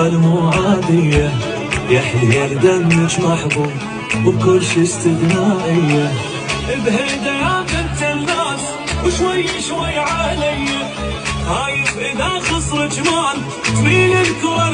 احوال مو عادية، يا حليل دمك محبوب وبكل شي استثنائية. بهيدا يا بنت الناس وشوي شوي علي، خايف اذا خسرك مال تميل الكور